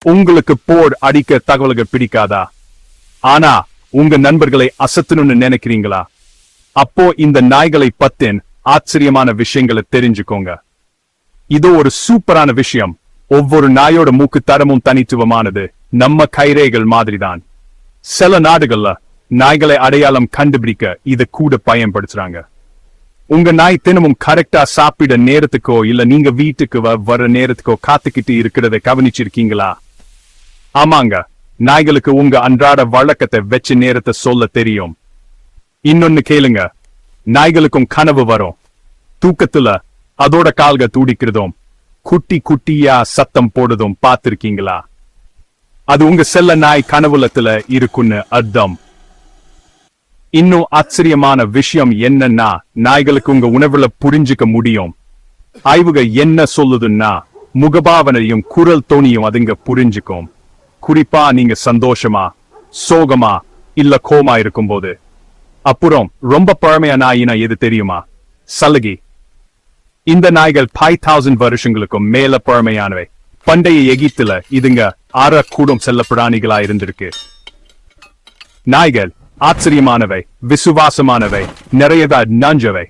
உங்களுக்கு போர் அடிக்க தகவல்கள் பிடிக்காதா? ஆனா உங்க நண்பர்களை அசத்தணும்னு நினைக்கிறீங்களா? அப்போ இந்த நாய்களை பத்தின் ஆச்சரியமான விஷயங்களை தெரிஞ்சுக்கோங்க. இது ஒரு சூப்பரான விஷயம். ஒவ்வொரு நாயோட மூக்கு தரமும் தனித்துவமானது. நம்ம கைரேகள் மாதிரிதான். சில நாடுகள்ல நாய்களை அடையாளம் கண்டுபிடிக்க இத கூட பயன்படுத்துறாங்க. உங்க நாய் தினமும் கரெக்டா சாப்பிட நேரத்துக்கோ இல்ல நீங்க வீட்டுக்கு வர நேரத்துக்கோ காத்துக்கிட்டு இருக்கிறத கவனிச்சிருக்கீங்களா? ஆமாங்க, நாய்களுக்கு உங்க அன்றாட வழக்கத்தை வச்சு நேரத்தை சொல்ல தெரியும். இன்னொன்னு கேளுங்க, நாய்களுக்கும் கனவு வரும். தூக்கத்துல அதோட கால்க துடிக்கிறதும் குட்டி குட்டியா சத்தம் போடுறதும் பார்த்திருக்கீங்களா? அது உங்க செல்ல நாய் கனவுலத்துல இருக்குன்னு அர்த்தம். இன்னும் ஆச்சரியமான விஷயம் என்னன்னா, நாய்களுக்கு உங்க உணவுல புரிஞ்சுக்க முடியும். ஆய்வுகள் என்ன சொல்லுதுன்னா, முகபாவனையும் குரல் தோணியும் அதுங்க புரிஞ்சுக்கும். குறிப்பா நீங்க சந்தோஷமா, சோகமா இல்ல கோமா இருக்கும்போது. அப்புறம் ரொம்ப பழமையான நாயினா எது தெரியுமா? சலுகி. இந்த நாய்கள் 5000 வருஷங்களுக்கும் மேல பழமையானவை. பண்டைய எகிப்துல இதுங்க ஆறக்கூடும் செல்ல பிராணிகளா இருந்திருக்கு. நாய்கள் ஆச்சரியமானவை, விசுவாசமானவை, நிறையதா நஞ்சவை.